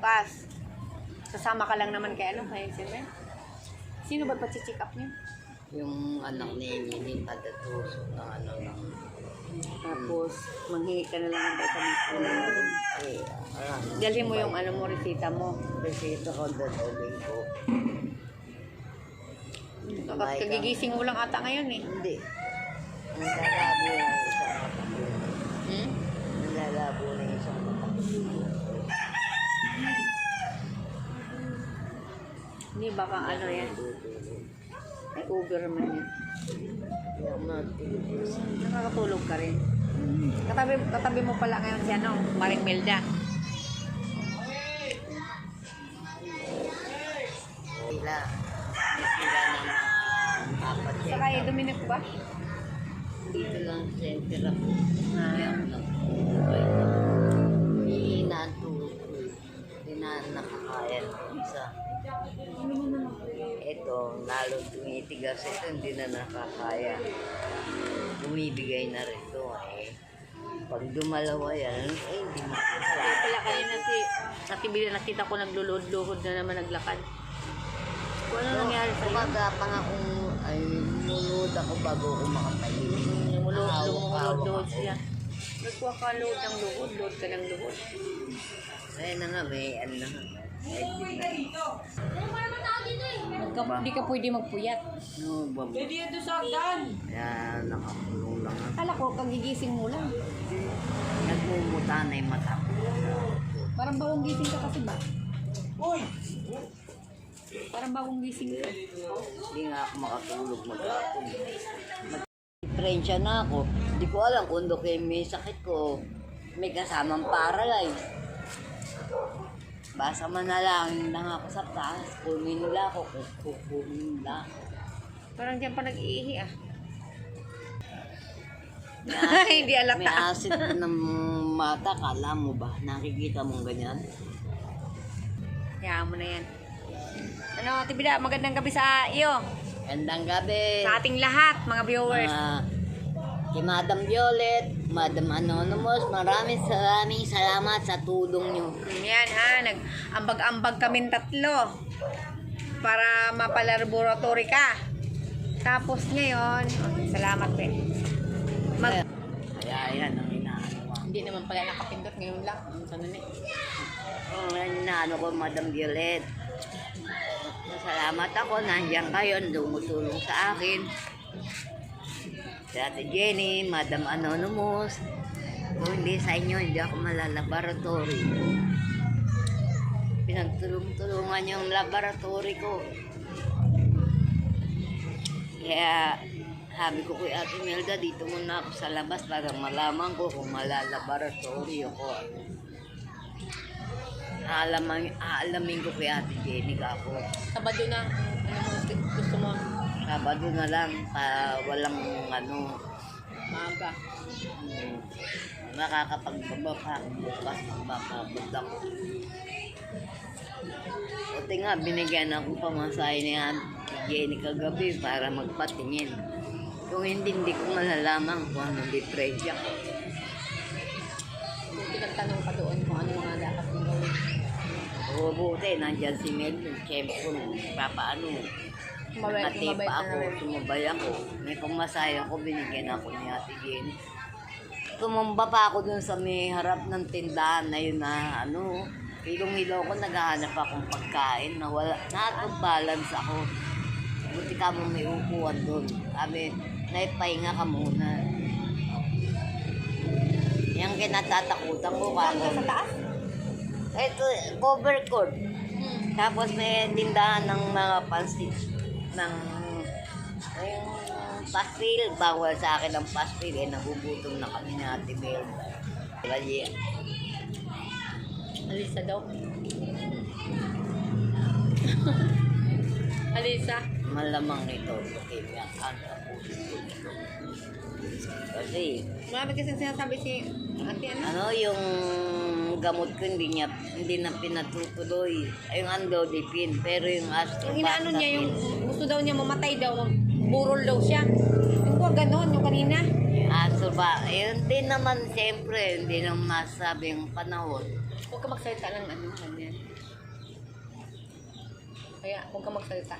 bukas. Sasama ka lang naman kay kay Sir. Sino ba pa-check up niyo? Yung anak ni hindi padatusok ng ng... Tapos, manghingi ka na lang ng vitamin. Eh, Dalhin mo yung resita mo. resita ko, dadalhin ko. Kagigising mo lang ata ngayon eh. Hindi. Nalalabo na yung isang mata. Nalalabo na yung isang mata. Hindi baka yan. Ay, Uber naman yan. Nakakatulog ka rin. Katabi mo pala ngayon si Maring Melda. Sila ng apat yan. Saka Dominic ba? Dito lang sa center ako. Hihinaan tulog ko. Hindi na nakakaya ng isa. Ito, lalo tumitigas ito, hindi na nakakaya. Bumibigay na rin ito eh. Pag dumalawa yan, hindi makakaya. Kaya pala kanina Ate Bila nakita ko nagluluhod-luhod na naman naglakad. Kung ano nangyari sa'yo? Kumaga pa nga kung ay nunod ako bago ako makapahilig. Lumulod-luhod siya. Nagkuha ka load ng luhod, load ka ng luhod. Kaya na nga, may ano na nga. Hindi ka pwede magpuyat. No, babo. Pwede doon sa hagdan. Kaya nakakulong lang. Kala ko, kagigising mo lang. Nagmumuta na yung mata ko. Parang bagong gising ka kasi ba? Uy! Parang bagong gising ka. Hindi nga ako makatulog maghapon. Mag-diferensya na ako. Hindi ko alam kung doon may sakit ko. May kasamang paralyze. Basta manalangin lang ako sa taas. Kunin nila ako. Kukunin nila. Parang diyan pa nag-iihi ah. May Hindi alata. May acid ng mata. Kala mo ba? Nakikita mong ganyan? Kaya mo na yan. Ate Bila, magandang gabi sa iyo. Gandang gabi. Sa ating lahat, mga viewers. Kay Madam Violet, Madam Anonymous, maraming salamat sa tulong nyo. Yan nag-ambag-ambag kaming tatlo para mapalaboratory ka. Tapos ngayon, salamat pe. Kaya yan ang inaano ko. Hindi naman pala nakapindot ngayon lang. Sana na Inaano ko, Madam Violet. Salamat ako, nandiyan kayo, tumutulong sa akin. Si Ate Jenny, Madam Anonymous. Kung hindi sa inyo, hindi ako malalaboratory. Pinagtulong-tulungan yung laboratory ko. Kaya, sabi ko kay Ate Melda, dito muna ako sa labas para malaman ko kung malalaboratory ako. Aalamin ko kay Ate Jenny ako. Sabado na. Ano mo gusto mo? Sabado na lang, walang Maaga. makakapagbaba pa ako bukas, mapapabot ako. Buti nga, binigyan ako pamasahe ni Jenny kagabi para magpatingin. Kung hindi ko malalaman kung anong depresya ko. Buti nagtanong ka doon kung ano mga dapat mong gawin. Oo, buti, nandyan si Melvin. Siyempre, papaano. Natipa ako, tumabay ako. May pamasahe ako, binigyan ako ni Ate Jenny. Tumumba pa ako dun sa may harap ng tindahan na yun na hilong-hilo ko, naghahanap akong pagkain na wala, balance ako. Buti ka mo may upuan dun. Sabi, naipahinga ka muna. Yung kinatatakutan ko kako. Sa taas? Ito, cover cord. Tapos may tindahan ng mga pansit ng pastil. Bawal sa akin ang pastil. Nagugutom na kami ni Ate Bel. Alisa daw. Alisa. Malamang nito. Leukemia. Kasi Marami kasi sinasabi si Ate yung gamot ko hindi na pinatutuloy. Yung andodipin. Pero yung Yung inaano niya, yung gusto daw niya mamatay daw. burol daw siya. Yung ko ganon, yung kanina. Aso ba? Yun din naman, siyempre, hindi naman masabing panahon. Huwag ka magsalita ng ano, ganyan. Kaya, huwag ka magsalita.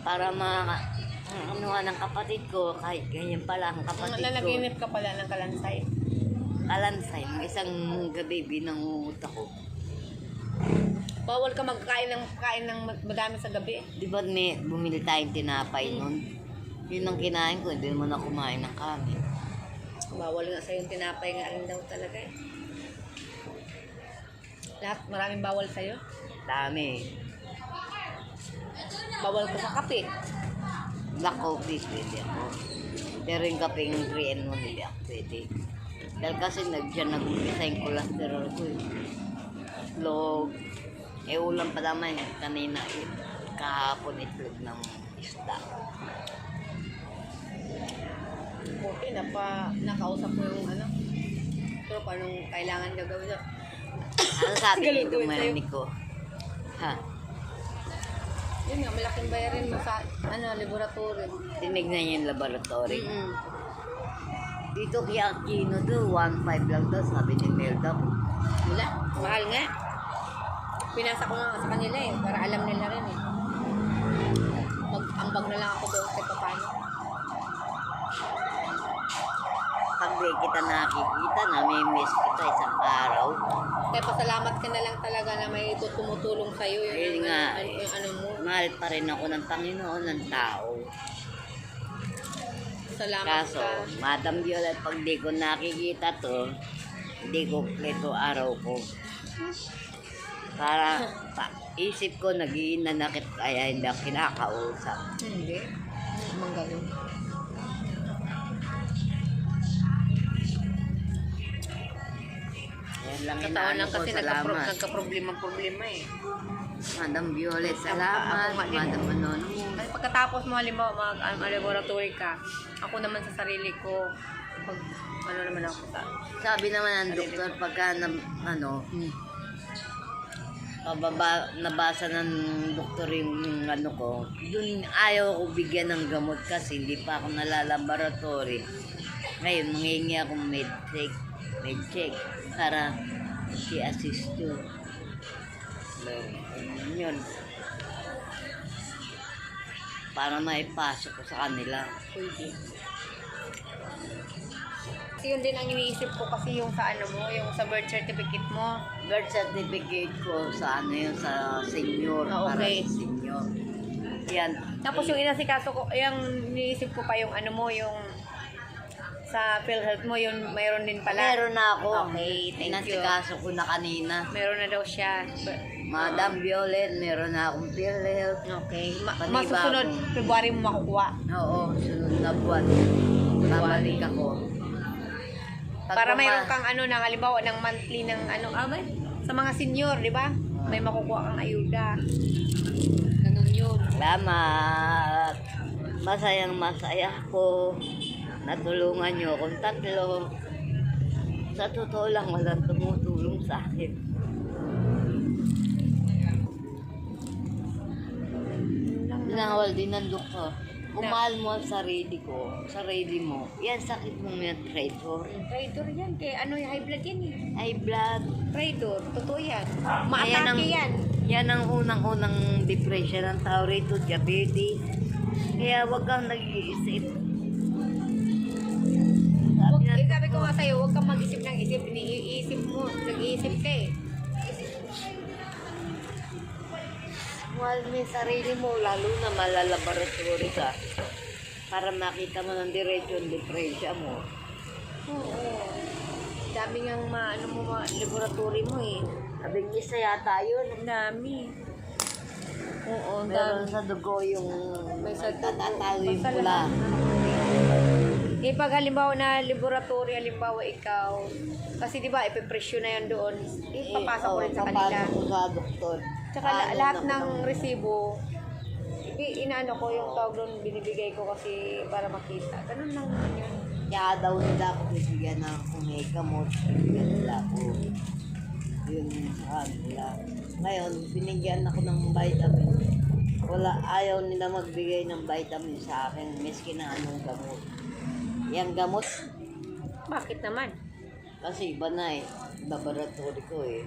Para ano nga ng kapatid ko, kahit ganyan pala ang kapatid ko. Nanaginip ka pala ng kalansay. Kalansay, ng isang gabi binangungot ako. Bawal ka kain ng madami sa gabi. Di ba bumili tayong tinapay nun? Yun ang kinain ko, hindi naman ako kumain ng kami. Bawal nga sa'yo yung tinapay nga rin daw talaga eh. Lahat, maraming bawal sa'yo. Dami. Bawal ka sa kape. Black coffee, pwede ako. Pero yung kapeng 3-in-1, hindi ako pwede. Dahil kasi nag-umpisa yung cholesterol ko eh. Itlog. Ulam pa naman kanina eh. Kahapon itlog ng isda. Okay, nakausap mo yung ano. Pero anong kailangan gagawin doon? Ano sabi Galing nito gawin sa'yo. marinig ko? Ha? Yun nga, malaking bayarin mo sa laboratory. Tinignan niya yung laboratory. Mm-mm. Dito kay Aquino do, 1.5 lang daw, sabi ni Melda. Wala, mahal nga. Pinasa ko nga sa kanila eh, para alam nila rin eh. Mag-ambag na lang ako doon kahit pa paano. Pag di kita nakikita, nami-miss kita isang araw. Kaya pasalamat ka na lang talaga na may tumutulong sa'yo Ayun yung, nga, yung ano mo. mahal pa rin ako ng Panginoon, ng tao. Salamat Kaso, ka. Madam Violet, pag di ko nakikita to, hindi ko kompleto araw ko. Para isip ko nag-iinanakit kaya hindi ako kinakausap. Hindi. Amang ganun. Yan lang Sa taon inaano lang ko, kasi salamat. nagka-problema eh. Madam Violet, Ako salamat. nga din. Madam ano, Kasi pagkatapos mo, halimbawa, mag-laboratory ka, ako naman sa sarili ko, pag, ano naman ako sa... sabi naman ng doktor pagka nabasa ng doktor yung ano ko, dun ayaw ko bigyan ng gamot kasi hindi pa ako nalalaboratory. Ngayon, manghingi akong med check para i-assist yun. So, yun. Para maipasok ko sa kanila. Pwede. Kasi yun din ang iniisip ko kasi yung sa ano mo, yung sa birth certificate mo. Birth certificate ko sa ano yun, sa senior. Ah, okay. Para sa senior. Yan. Tapos yung inasikaso ko, yung iniisip ko pa yung ano mo, yung sa PhilHealth mo, yung mayroon din pala. Meron na ako. Okay, thank you. Inasikaso ko na kanina. Meron na daw siya. Madam Violet, meron na akong PhilHealth. Okay. Panibagong- Masusunod, February mo makukuha. Oo, sunod na buwan. Babalik ako. Pag Para puma- mayroon kang ano, ng halimbawa, ng monthly ng ano, sa mga senior, di ba? May makukuha kang ayuda. Ganun yun. Salamat. Masayang masaya ko. Natulungan niyo akong tatlo. Sa totoo lang, walang tumutulong sa akin. Binawal din ng doktor. Kumahal mo ang sarili ko, sarili mo. Yan, sakit mo yung traitor. Traitor yan. Kaya ano, high blood yan eh. Ay, blood. Traitor. Totoo yan. Ayan Maatake ang- yan. Yan ang unang-unang depression ng tao rito, diabetes. Kaya wag kang nag-iisip. Sabi ko nga sa'yo, huwag kang mag-isip ng isip. Iniisip mo. Nag-iisip ka eh. Mahal mo yung sarili mo, lalo na malalaboratory ka. Para makita mo ng diretso yung depression mo. Oo. Dami ngang laboratory mo eh. Sabing isa yata yun. Ang dami. Oo, ang Meron dami. sa dugo yung May sa tatatago yung Basta pula. lahat. Eh, pag halimbawa na laboratory, halimbawa ikaw, kasi di ba, ipipresyo na yan doon, papasok ko rin sa kanila. Papasok ko sa doktor. Tsaka lahat ng resibo, inaano ko yung tawag doon, binibigay ko kasi para makita. Ganun lang naman yun. Kaya daw nila ako bibigyan ng kumikamot. Bibigyan nila ako. Yun sa nila. Ngayon, binigyan ako ng vitamin. wala, ayaw nila magbigay ng vitamin sa akin, miski na anong gamot. Yang gamot, Bakit naman? kasi iba na eh. Laboratory ko eh.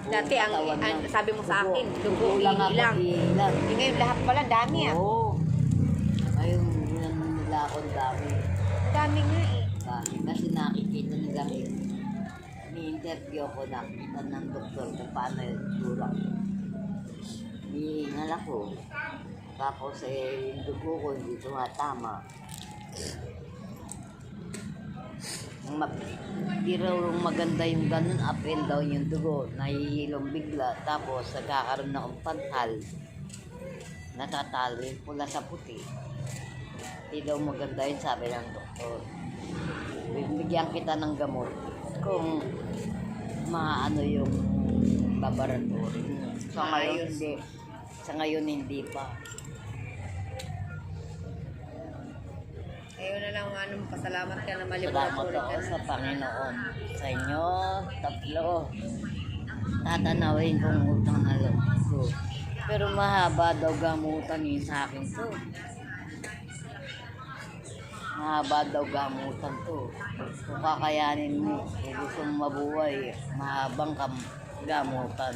Dati ang Katawan lang. sabi mo sa akin, dugo, lang ako, ilang. ilang. Ngayon lahat pala, dami ah. Oo. Ayun, yun nila ako dami. Dami nga eh. Kasi nakikita nila eh. Ni-interview ko, nakita ng doktor kung paano yung tura. Hihingal ako. Tapos eh, yung dugo ko hindi tumatama. Di raw maganda yung ganun, up and down yung dugo. Nahihilong bigla. Tapos nagkakaroon akong pantal. Natatalo yung pula sa puti. Hindi daw maganda yun, sabi ng doktor. Bibigyan kita ng gamot kung maano yung laboratory. Sa ngayon hindi pa. Ayaw na lang ano, pasalamat ka na Salamat maliburatory ako ka na. sa Panginoon. Sa inyo, tatlo. Tatanawin kong utang na loob ko. Pero mahaba daw gamutan yun sa akin to. Mahaba daw gamutan to. Kung kakayanin mo, kung gusto mong mabuhay, mahabang gamutan.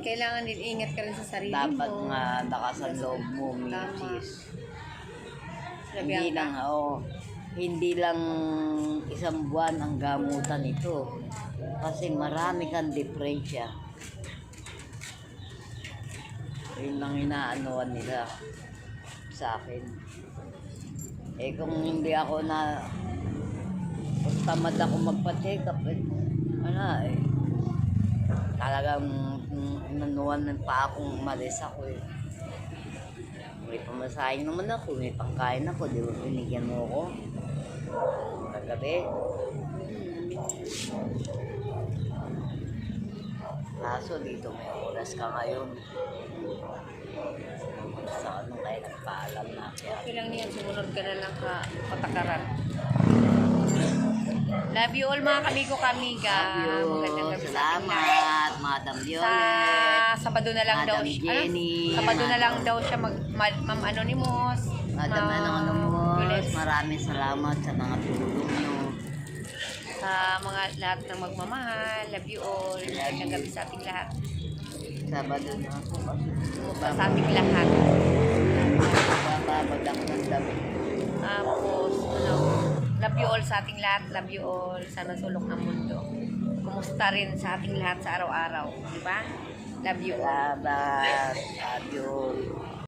Kailangan din ingat ka rin sa sarili Dapat mo. nga nakasan loob mo, misis. Hindi Sabihan lang, ka. hindi lang isang buwan ang gamutan ito. Kasi marami kang diferensya. Yun lang inaanuan nila sa akin. Eh kung hindi ako na kung tamad ako magpa-check up, wala eh. Talagang nanuwan pa akong umalis ako eh. May pamasahin naman ako, may pangkain ako, di ba binigyan mo ako? Kagabi. Kaso dito may oras ka ngayon. Sa anong kaya nagpaalam na kaya. Okay lang yan, sumunod ka na lang ka patakaran. Love you all mga kamigo kamiga. Magandang gabi sa ating lahat. Salamat, Madam Sa Violet. Sabado na lang daw Madam siya. Jenny, Sabado na Madam- lang daw siya Ma'am Anonymous. Madam Violet. maraming salamat sa mga tulong nyo. Sa mga lahat ng magmamahal. Love you all. Magandang gabi sa ating lahat. Sabado na ako kasi Sa ating lahat. bababad ako ng dami. Tapos, love you all sa ating lahat. Love you all sa nasulok ng mundo. Kumusta rin sa ating lahat sa araw-araw. Di ba? Love you all. Salamat. Adios.